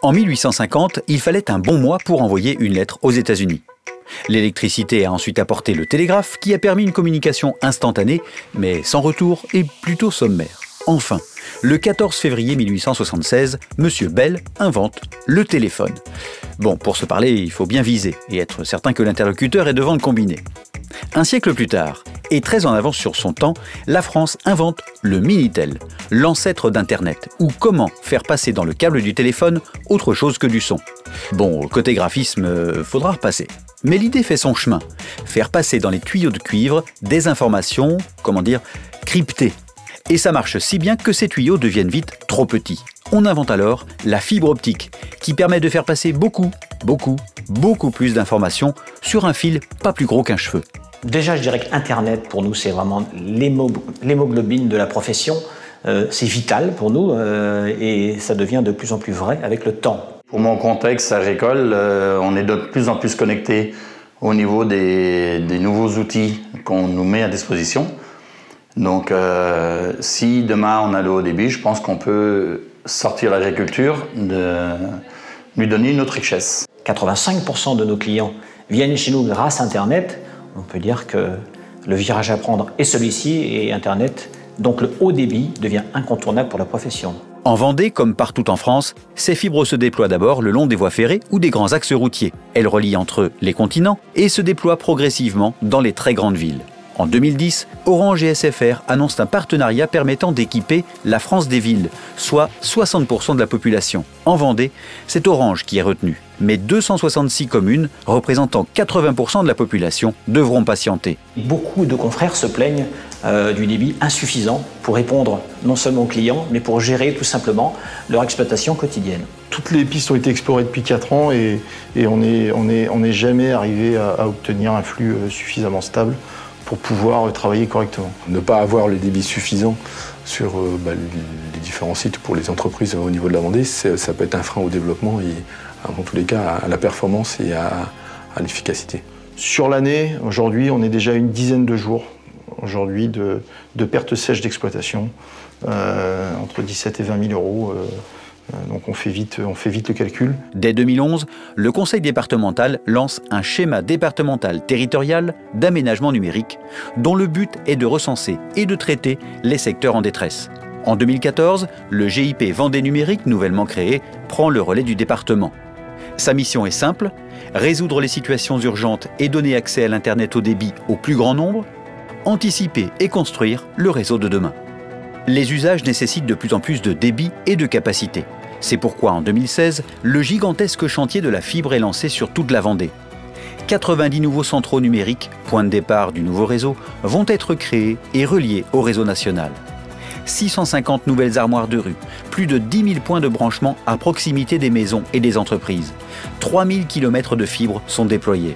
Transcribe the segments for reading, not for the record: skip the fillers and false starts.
En 1850, il fallait un bon mois pour envoyer une lettre aux États-Unis. L'électricité a ensuite apporté le télégraphe qui a permis une communication instantanée, mais sans retour et plutôt sommaire. Enfin, le 14 février 1876, M. Bell invente le téléphone. Bon, pour se parler, il faut bien viser et être certain que l'interlocuteur est devant le combiné. Un siècle plus tard, et très en avance sur son temps, la France invente le Minitel, l'ancêtre d'Internet, ou comment faire passer dans le câble du téléphone autre chose que du son. Bon, côté graphisme, faudra repasser. Mais l'idée fait son chemin, faire passer dans les tuyaux de cuivre des informations, cryptées. Et ça marche si bien que ces tuyaux deviennent vite trop petits. On invente alors la fibre optique, qui permet de faire passer beaucoup plus d'informations sur un fil pas plus gros qu'un cheveu. Déjà, je dirais qu'Internet, pour nous, c'est vraiment l'hémoglobine de la profession. C'est vital pour nous et ça devient de plus en plus vrai avec le temps. Pour mon contexte agricole, on est de plus en plus connecté au niveau des nouveaux outils qu'on nous met à disposition. Donc, si demain on a le haut débit, je pense qu'on peut sortir l'agriculture, lui donner une autre richesse. 85% de nos clients viennent chez nous grâce à Internet. On peut dire que le virage à prendre est celui-ci et Internet, donc le haut débit, devient incontournable pour la profession. En Vendée, comme partout en France, ces fibres se déploient d'abord le long des voies ferrées ou des grands axes routiers. Elles relient entre eux les continents et se déploient progressivement dans les très grandes villes. En 2010, Orange et SFR annoncent un partenariat permettant d'équiper la France des villes, soit 60% de la population. En Vendée, c'est Orange qui est retenu, mais 266 communes, représentant 80% de la population, devront patienter. Beaucoup de confrères se plaignent du débit insuffisant pour répondre non seulement aux clients, mais pour gérer tout simplement leur exploitation quotidienne. Toutes les pistes ont été explorées depuis 4 ans et on n'est jamais arrivé à obtenir un flux suffisamment stable pour pouvoir travailler correctement. Ne pas avoir le débit suffisant sur les différents sites pour les entreprises au niveau de la Vendée, ça peut être un frein au développement et, en tous les cas, à la performance et à l'efficacité. Sur l'année, aujourd'hui, on est déjà à une dizaine de jours aujourd'hui de pertes sèches d'exploitation, entre 17 et 20 000 euros. Donc on fait vite le calcul. Dès 2011, le Conseil départemental lance un schéma départemental territorial d'aménagement numérique dont le but est de recenser et de traiter les secteurs en détresse. En 2014, le GIP Vendée Numérique, nouvellement créé, prend le relais du département. Sa mission est simple, résoudre les situations urgentes et donner accès à l'Internet haut débit au plus grand nombre, anticiper et construire le réseau de demain. Les usages nécessitent de plus en plus de débit et de capacité. C'est pourquoi en 2016, le gigantesque chantier de la fibre est lancé sur toute la Vendée. 90 nouveaux centraux numériques, point de départ du nouveau réseau, vont être créés et reliés au réseau national. 650 nouvelles armoires de rue, plus de 10 000 points de branchement à proximité des maisons et des entreprises. 3000 km de fibres sont déployés.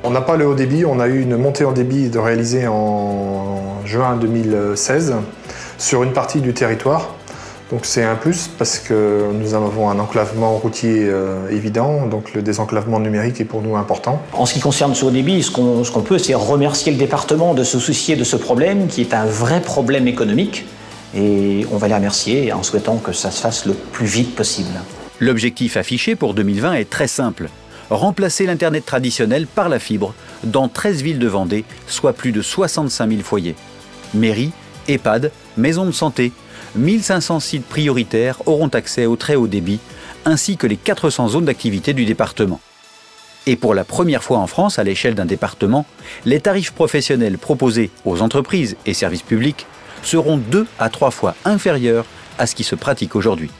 On n'a pas le haut débit, on a eu une montée en débit réalisée en juin 2016 sur une partie du territoire. Donc c'est un plus parce que nous avons un enclavement routier évident, donc le désenclavement numérique est pour nous important. En ce qui concerne ce haut débit, ce qu'on peut, c'est remercier le département de se soucier de ce problème qui est un vrai problème économique. Et on va les remercier en souhaitant que ça se fasse le plus vite possible. L'objectif affiché pour 2020 est très simple. Remplacer l'Internet traditionnel par la fibre dans 13 villes de Vendée, soit plus de 65 000 foyers. Mairies, EHPAD, maisons de santé, 1500 sites prioritaires auront accès au très haut débit, ainsi que les 400 zones d'activité du département. Et pour la première fois en France, à l'échelle d'un département, les tarifs professionnels proposés aux entreprises et services publics seront 2 à 3 fois inférieurs à ce qui se pratique aujourd'hui.